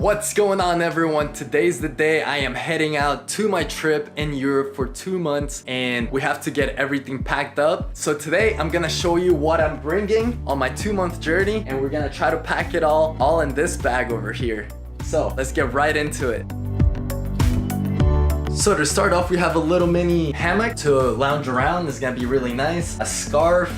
What's going on, everyone? Today's the day. I am heading out to my trip in Europe for 2 months and we have to get everything packed up. So today I'm gonna show you what I'm bringing on my 2-month journey, and we're gonna try to pack it all in this bag over here. So let's get right into it. So to start off, we have a little mini hammock to lounge around. It's gonna be really nice. A scarf,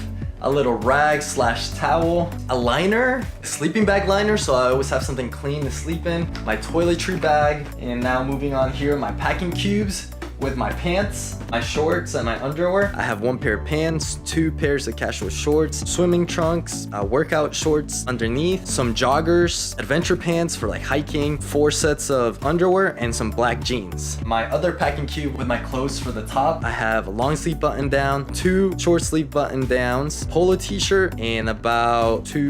a little rag slash towel, a liner, a sleeping bag liner, so I always have something clean to sleep in, my toiletry bag, and now moving on here, my packing cubes with my pants, my shorts, and my underwear. I have 1 pair of pants, 2 pairs of casual shorts, swimming trunks, workout shorts underneath, some joggers, adventure pants for like hiking, 4 sets of underwear, and some black jeans. My other packing cube with my clothes for the top, I have a long sleeve button down, 2 short sleeve button downs, polo t-shirt, and about 8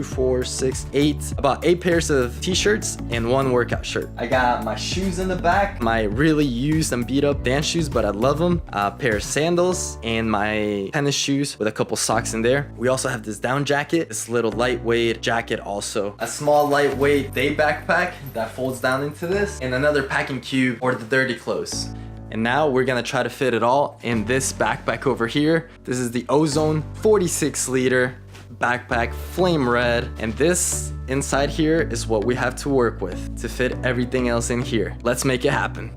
pairs of t-shirts and 1 workout shirt. I got my shoes in the back, my really used and beat up dance shoes, but I love them. A pair of sandals and my tennis shoes with a couple socks in there. We also have this down jacket, this little lightweight jacket also. A small lightweight day backpack that folds down into this, and another packing cube for the dirty clothes. And now we're gonna try to fit it all in this backpack over here. This is the Ozone 46 liter backpack, flame red, and this inside here is what we have to work with to fit everything else in here. Let's make it happen.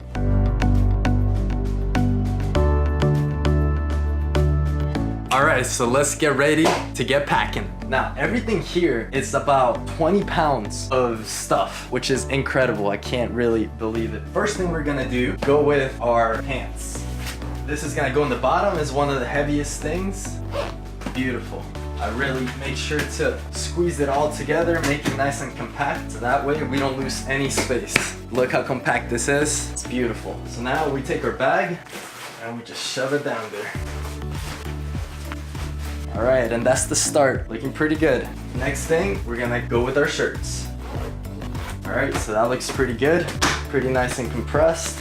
Alright, so let's get ready to get packing. Now, everything here is about 20 pounds of stuff, which is incredible. I can't really believe it. First thing we're gonna do, go with our pants. This is gonna go in the bottom, is one of the heaviest things. Beautiful. I really make sure to squeeze it all together, make it nice and compact, so that way we don't lose any space. Look how compact this is. It's beautiful. So now we take our bag and we just shove it down there. All right, and that's the start. Looking pretty good. Next thing, we're gonna go with our shirts. All right, so that looks pretty good. Pretty nice and compressed.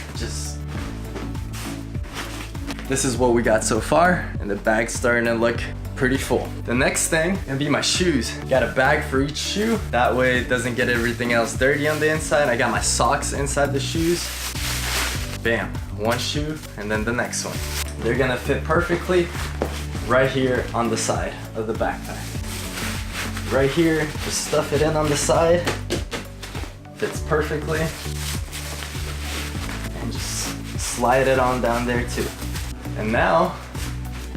This is what we got so far, and the bag's starting to look pretty full. The next thing gonna be my shoes. Got a bag for each shoe. That way it doesn't get everything else dirty on the inside. I got my socks inside the shoes. Bam, 1 shoe, and then the next one. They're gonna fit perfectly right here on the side of the backpack. Right here, just stuff it in on the side. Fits perfectly. And just slide it on down there too. And now,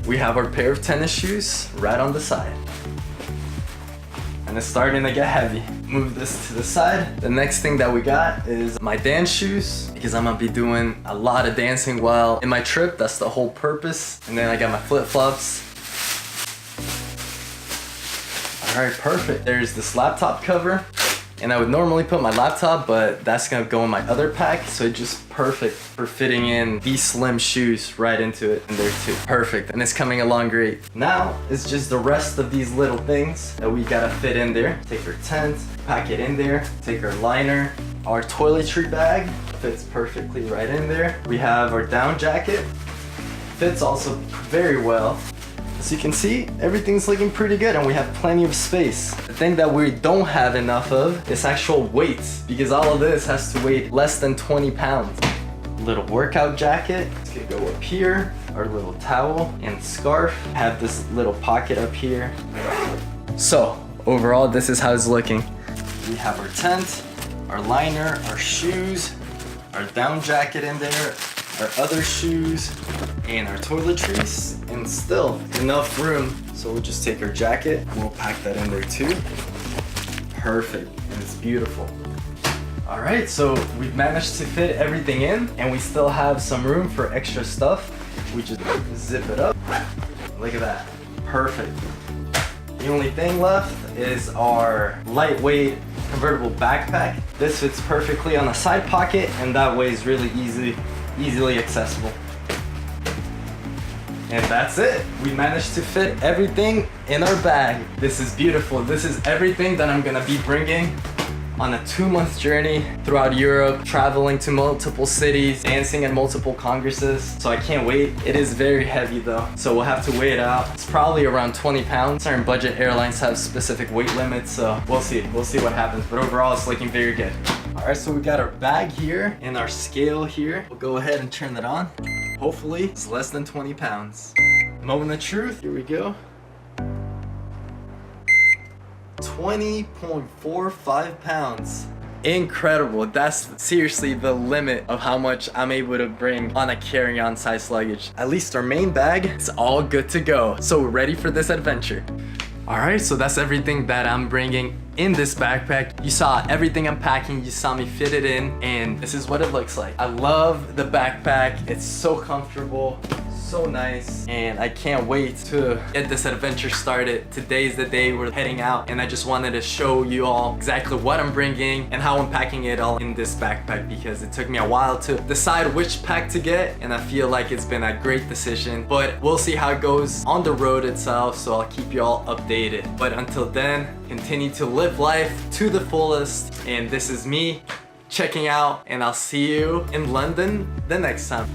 we have our pair of tennis shoes right on the side. And it's starting to get heavy. Move this to the side. The next thing that we got is my dance shoes, because I'm gonna be doing a lot of dancing while in my trip. That's the whole purpose. And then I got my flip-flops. All right, perfect. There's this laptop cover. And I would normally put my laptop, but that's gonna go in my other pack. So it's just perfect for fitting in these slim shoes right into it in there too. Perfect, and it's coming along great. Now, it's just the rest of these little things that we gotta fit in there. Take our tent, pack it in there. Take our liner, our toiletry bag, fits perfectly right in there. We have our down jacket, fits also very well. As you can see, everything's looking pretty good and we have plenty of space. The thing that we don't have enough of is actual weight, because all of this has to weigh less than 20 pounds. Little workout jacket, it's gonna go up here. Our little towel and scarf. Have this little pocket up here. So, overall, this is how it's looking. We have our tent, our liner, our shoes, our down jacket in there, our other shoes, and our toiletries, and still enough room. So we'll just take our jacket, we'll pack that in there too. Perfect, and it's beautiful. All right, so we've managed to fit everything in, and we still have some room for extra stuff. We just zip it up. Look at that, perfect. The only thing left is our lightweight convertible backpack. This fits perfectly on the side pocket, and that way is really easily accessible. And that's it. We managed to fit everything in our bag. This is beautiful. This is everything that I'm gonna be bringing on a 2-month journey throughout Europe, traveling to multiple cities, dancing at multiple congresses. So I can't wait. It is very heavy though, so we'll have to weigh it out. It's probably around 20 pounds. Certain budget airlines have specific weight limits, so we'll see what happens. But overall, it's looking very good. All right, so we got our bag here and our scale here. We'll go ahead and turn that on. Hopefully it's less than 20 pounds. Moment of truth, here we go. 20.45 pounds. Incredible. That's seriously the limit of how much I'm able to bring on a carry-on size luggage. At least our main bag is all good to go. So we're ready for this adventure. All right, so that's everything that I'm bringing in this backpack. You saw everything I'm packing, you saw me fit it in, and this is what it looks like. I love the backpack. It's so comfortable, so nice, and I can't wait to get this adventure started. Today's the day we're heading out, and I just wanted to show you all exactly what I'm bringing and how I'm packing it all in this backpack, because it took me a while to decide which pack to get, and I feel like it's been a great decision. But we'll see how it goes on the road itself, so I'll keep you all updated. But until then, continue to live life to the fullest, and this is me checking out, and I'll see you in London the next time.